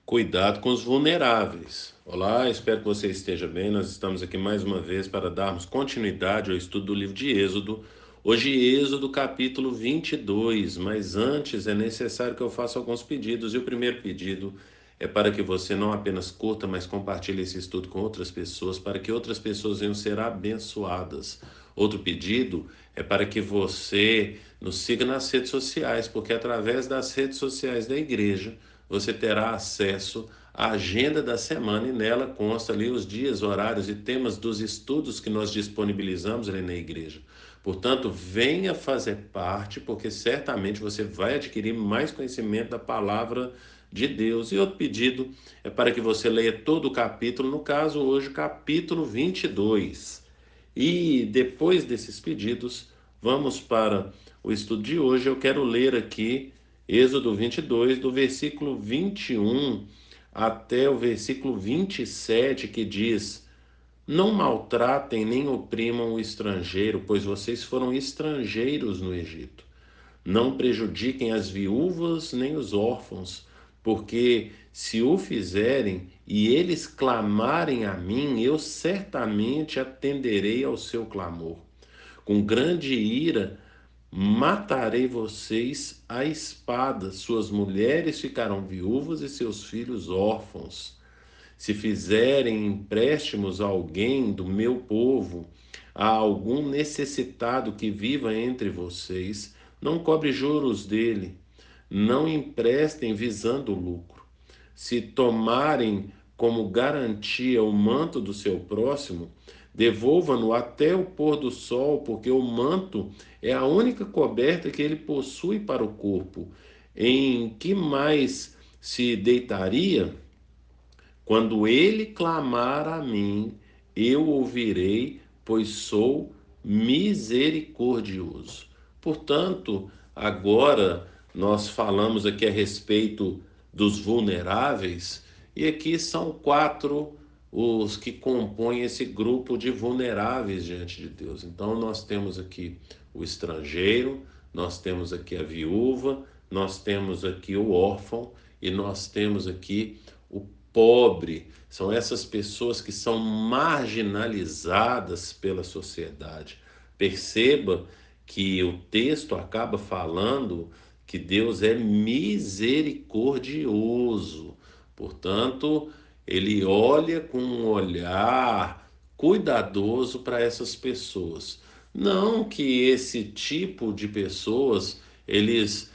Cuidado com os vulneráveis. Olá, espero que você esteja bem. Nós estamos aqui mais uma vez para darmos continuidade ao estudo do livro de Êxodo. Hoje, Êxodo capítulo 22. Mas antes é necessário que eu faça alguns pedidos. E o primeiro pedido é para que você não apenas curta, mas compartilhe esse estudo com outras pessoas, para que outras pessoas venham ser abençoadas. Outro pedido é para que você nos siga nas redes sociais, porque através das redes sociais da igreja você terá acesso à agenda da semana e nela consta ali os dias, horários e temas dos estudos que nós disponibilizamos ali na igreja. Portanto, venha fazer parte, porque certamente você vai adquirir mais conhecimento da palavra de Deus. E outro pedido é para que você leia todo o capítulo, no caso, hoje, capítulo 22. E depois desses pedidos, vamos para o estudo de hoje. Eu quero ler aqui Êxodo 22, do versículo 21 até o versículo 27, que diz: Não maltratem nem oprimam o estrangeiro, pois vocês foram estrangeiros no Egito. Não prejudiquem as viúvas nem os órfãos, porque se o fizerem e eles clamarem a mim, eu certamente atenderei ao seu clamor. Com grande ira matarei vocês à espada, suas mulheres ficarão viúvas e seus filhos órfãos. Se fizerem empréstimos a alguém do meu povo, a algum necessitado que viva entre vocês, não cobre juros dele, não emprestem visando o lucro. Se tomarem como garantia o manto do seu próximo, devolva-no até o pôr do sol, porque o manto é a única coberta que ele possui para o corpo. Em que mais se deitaria? Quando ele clamar a mim, eu ouvirei, pois sou misericordioso. Portanto, agora nós falamos aqui a respeito dos vulneráveis, e aqui são quatro os que compõem esse grupo de vulneráveis diante de Deus. Então, nós temos aqui o estrangeiro, nós temos aqui a viúva, nós temos aqui o órfão e nós temos aqui o pobre. São essas pessoas que são marginalizadas pela sociedade. Perceba que o texto acaba falando que Deus é misericordioso. Portanto, ele olha com um olhar cuidadoso para essas pessoas. Não que esse tipo de pessoas eles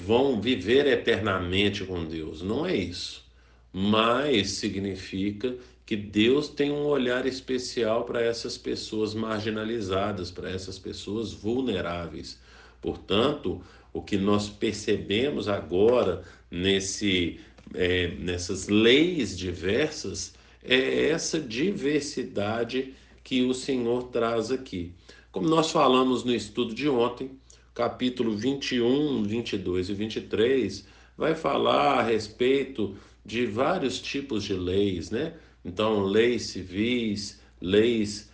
vão viver eternamente com Deus, não é isso. Mas significa que Deus tem um olhar especial para essas pessoas marginalizadas, para essas pessoas vulneráveis. Portanto, o que nós percebemos agora nessas leis diversas é essa diversidade que o Senhor traz aqui. Como nós falamos no estudo de ontem, capítulo 21, 22 e 23, vai falar a respeito de vários tipos de leis, né? Então, leis civis, leis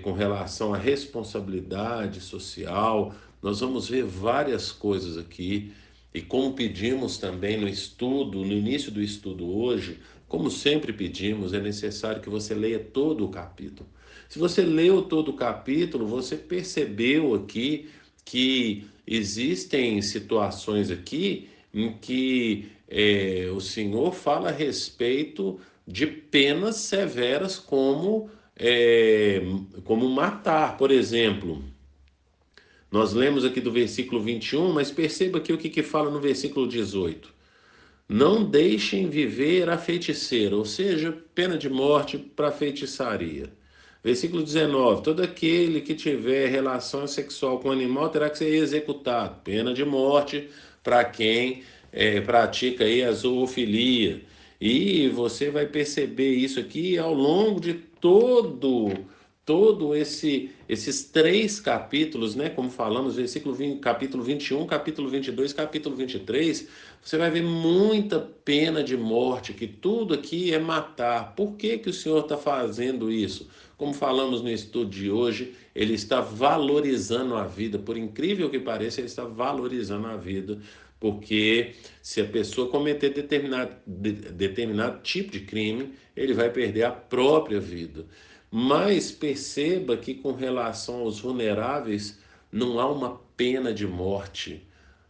com relação à responsabilidade social. Nós vamos ver várias coisas aqui. E como pedimos também no estudo, no início do estudo hoje, como sempre pedimos, é necessário que você leia todo o capítulo. Se você leu todo o capítulo, você percebeu aqui que existem situações aqui em que o Senhor fala a respeito de penas severas como matar, por exemplo. Nós lemos aqui do versículo 21, mas perceba aqui o que fala no versículo 18. Não deixem viver a feiticeira, ou seja, pena de morte para feitiçaria. Versículo 19: todo aquele que tiver relação sexual com animal terá que ser executado. Pena de morte para quem pratica aí a zoofilia. E você vai perceber isso aqui ao longo de todo esses três capítulos, né, como falamos, versículo 20, capítulo 21, capítulo 22, capítulo 23, você vai ver muita pena de morte, que tudo aqui é matar. Por que que o Senhor está fazendo isso? Como falamos no estudo de hoje, ele está valorizando a vida, por incrível que pareça, ele está valorizando a vida porque se a pessoa cometer determinado tipo de crime, ele vai perder a própria vida. Mas perceba que com relação aos vulneráveis, não há uma pena de morte,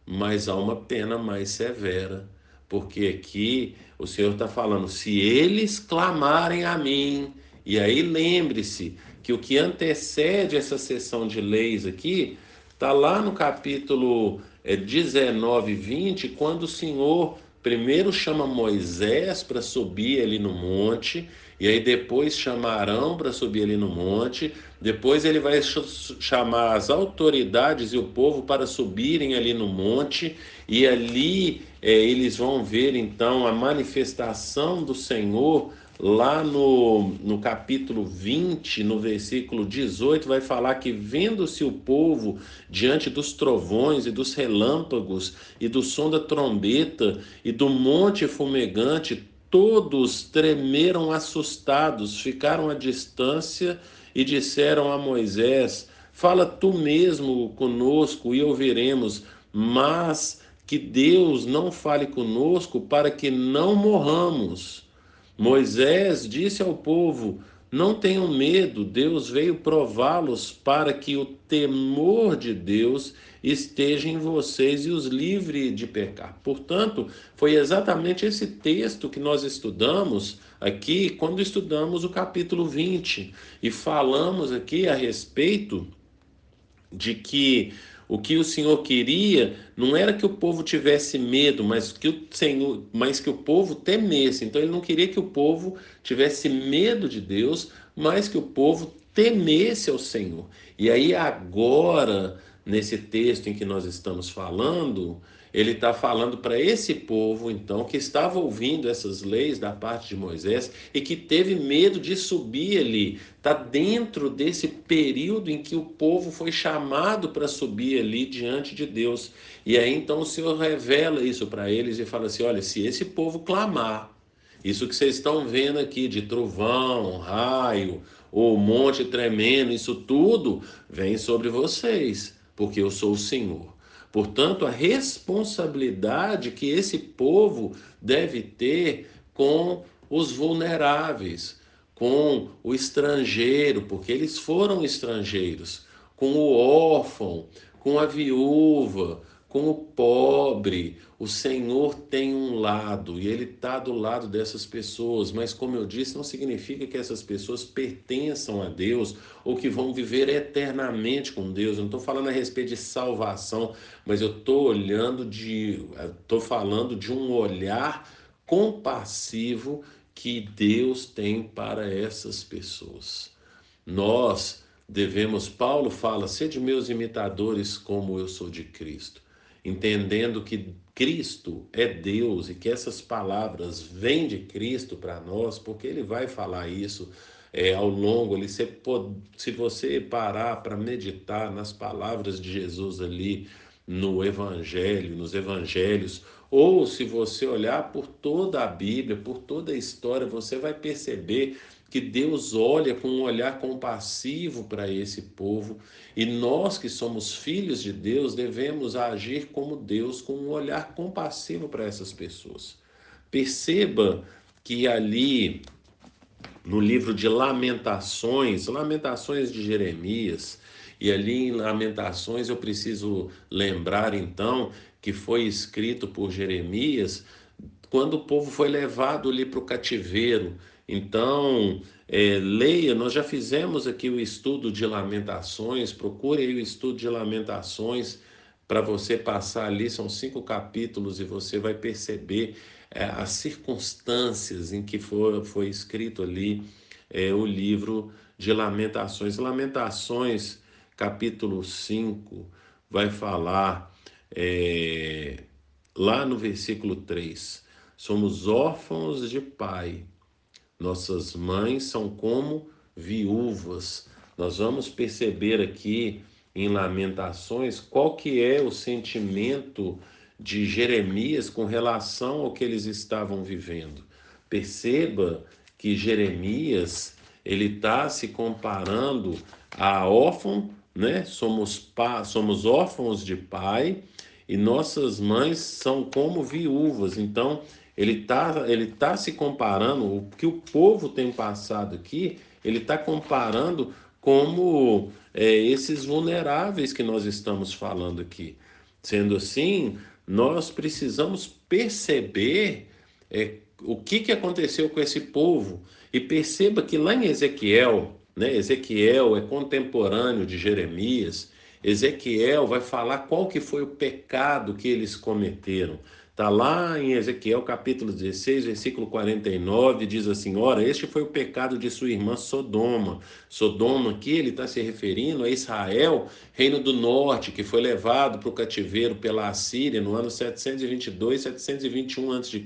mas há uma pena mais severa. Porque aqui o Senhor está falando, se eles clamarem a mim, e aí lembre-se que o que antecede essa sessão de leis aqui, está lá no capítulo 19 e 20, quando o Senhor primeiro chama Moisés para subir ali no monte, e aí depois chama Arão para subir ali no monte, depois ele vai chamar as autoridades e o povo para subirem ali no monte, e ali eles vão ver então a manifestação do Senhor. Lá no capítulo 20, no versículo 18, vai falar que vendo-se o povo diante dos trovões e dos relâmpagos e do som da trombeta e do monte fumegante, todos tremeram assustados, ficaram à distância e disseram a Moisés: Fala tu mesmo conosco e ouviremos, mas que Deus não fale conosco para que não morramos. Moisés disse ao povo: Não tenham medo, Deus veio prová-los para que o temor de Deus esteja em vocês e os livre de pecar. Portanto, foi exatamente esse texto que nós estudamos aqui quando estudamos o capítulo 20 e falamos aqui a respeito de que o que o Senhor queria não era que o povo tivesse medo, mas que o povo temesse. Então ele não queria que o povo tivesse medo de Deus, mas que o povo temesse ao Senhor. E aí agora, nesse texto em que nós estamos falando, ele está falando para esse povo, então, que estava ouvindo essas leis da parte de Moisés e que teve medo de subir ali. Está dentro desse período em que o povo foi chamado para subir ali diante de Deus. E aí, então, o Senhor revela isso para eles e fala assim: olha, se esse povo clamar, isso que vocês estão vendo aqui de trovão, raio, o monte tremendo, isso tudo vem sobre vocês, porque eu sou o Senhor. Portanto, a responsabilidade que esse povo deve ter com os vulneráveis, com o estrangeiro, porque eles foram estrangeiros, com o órfão, com a viúva, com o pobre. O Senhor tem um lado e Ele está do lado dessas pessoas, mas como eu disse, não significa que essas pessoas pertençam a Deus ou que vão viver eternamente com Deus. Eu não estou falando a respeito de salvação, mas eu estou falando de um olhar compassivo que Deus tem para essas pessoas. Nós devemos, Paulo fala, sede meus imitadores como eu sou de Cristo, entendendo que Cristo é Deus e que essas palavras vêm de Cristo para nós, porque ele vai falar isso ao longo ali. Se você parar para meditar nas palavras de Jesus ali no Evangelho, nos Evangelhos, ou se você olhar por toda a Bíblia, por toda a história, você vai perceber que Deus olha com um olhar compassivo para esse povo e nós que somos filhos de Deus devemos agir como Deus, com um olhar compassivo para essas pessoas. Perceba que ali no livro de Lamentações, Lamentações de Jeremias, e ali em Lamentações eu preciso lembrar então que foi escrito por Jeremias quando o povo foi levado ali para o cativeiro. Então, leia, nós já fizemos aqui o estudo de Lamentações, procure aí o estudo de Lamentações para você passar ali, são 5 capítulos e você vai perceber as circunstâncias em que foi escrito ali o livro de Lamentações. Lamentações, capítulo 5, vai falar lá no versículo 3: somos órfãos de pai, nossas mães são como viúvas. Nós vamos perceber aqui em Lamentações qual que é o sentimento de Jeremias com relação ao que eles estavam vivendo. Perceba que Jeremias ele está se comparando a órfão, né? Somos órfãos de pai e nossas mães são como viúvas. Então, ele tá se comparando, o que o povo tem passado aqui, ele está comparando como esses vulneráveis que nós estamos falando aqui. Sendo assim, nós precisamos perceber o que aconteceu com esse povo. E perceba que lá em Ezequiel, né, Ezequiel é contemporâneo de Jeremias, Ezequiel vai falar qual que foi o pecado que eles cometeram. Está lá em Ezequiel capítulo 16, versículo 49, diz assim: ora, este foi o pecado de sua irmã Sodoma. Sodoma aqui ele está se referindo a Israel, reino do norte, que foi levado para o cativeiro pela Assíria no ano 722, 721 a.C.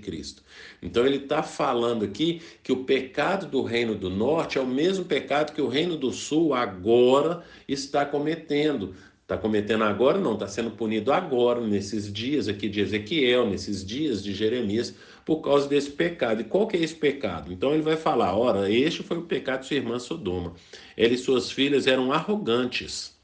Então ele está falando aqui que o pecado do reino do norte é o mesmo pecado que o reino do sul agora está cometendo. Está cometendo agora, não, está sendo punido agora, nesses dias aqui de Ezequiel, nesses dias de Jeremias, por causa desse pecado. E qual que é esse pecado? Então ele vai falar: ora, este foi o pecado de sua irmã Sodoma. Ela e suas filhas eram arrogantes,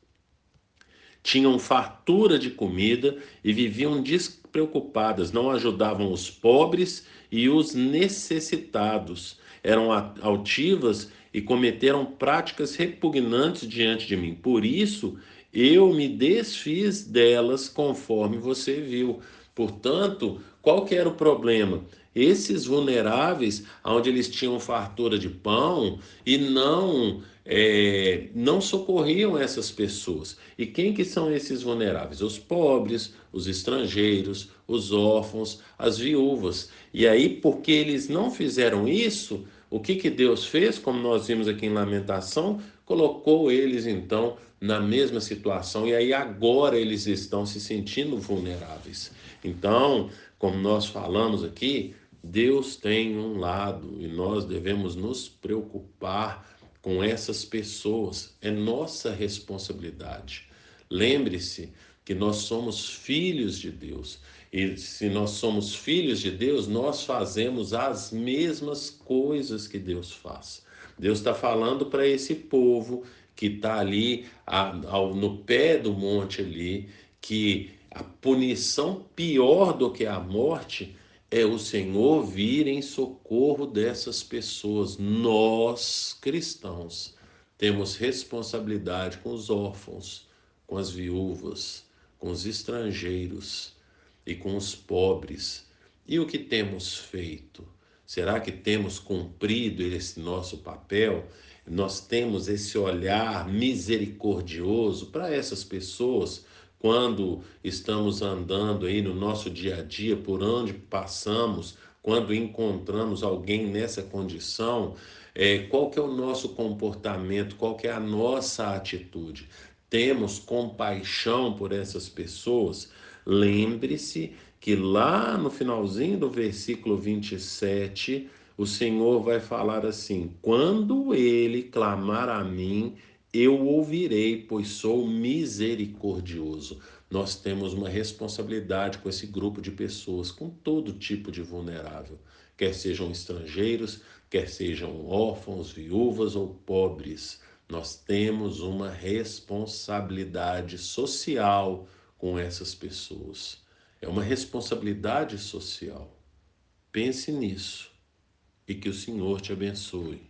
tinham fartura de comida e viviam despreocupadas, não ajudavam os pobres e os necessitados, eram altivas e cometeram práticas repugnantes diante de mim. Por isso, eu me desfiz delas conforme você viu. Portanto, qual que era o problema? Esses vulneráveis, onde eles tinham fartura de pão e não socorriam essas pessoas. E quem que são esses vulneráveis? Os pobres, os estrangeiros, os órfãos, as viúvas. E aí, porque eles não fizeram isso, o que que Deus fez? Como nós vimos aqui em Lamentação, colocou eles então na mesma situação e aí agora eles estão se sentindo vulneráveis. Então, como nós falamos aqui, Deus tem um lado e nós devemos nos preocupar com essas pessoas. É nossa responsabilidade. Lembre-se que nós somos filhos de Deus. E se nós somos filhos de Deus, nós fazemos as mesmas coisas que Deus faz. Deus está falando para esse povo que está ali no pé do monte ali, que a punição pior do que a morte é o Senhor vir em socorro dessas pessoas. Nós, cristãos, temos responsabilidade com os órfãos, com as viúvas, com os estrangeiros e com os pobres. E o que temos feito? Será que temos cumprido esse nosso papel? Nós temos esse olhar misericordioso para essas pessoas quando estamos andando aí no nosso dia a dia, por onde passamos, quando encontramos alguém nessa condição, qual que é o nosso comportamento, qual que é a nossa atitude? Temos compaixão por essas pessoas? Lembre-se que lá no finalzinho do versículo 27, o Senhor vai falar assim: quando ele clamar a mim, eu ouvirei, pois sou misericordioso. Nós temos uma responsabilidade com esse grupo de pessoas, com todo tipo de vulnerável, quer sejam estrangeiros, quer sejam órfãos, viúvas ou pobres. Nós temos uma responsabilidade social com essas pessoas. É uma responsabilidade social. Pense nisso e que o Senhor te abençoe.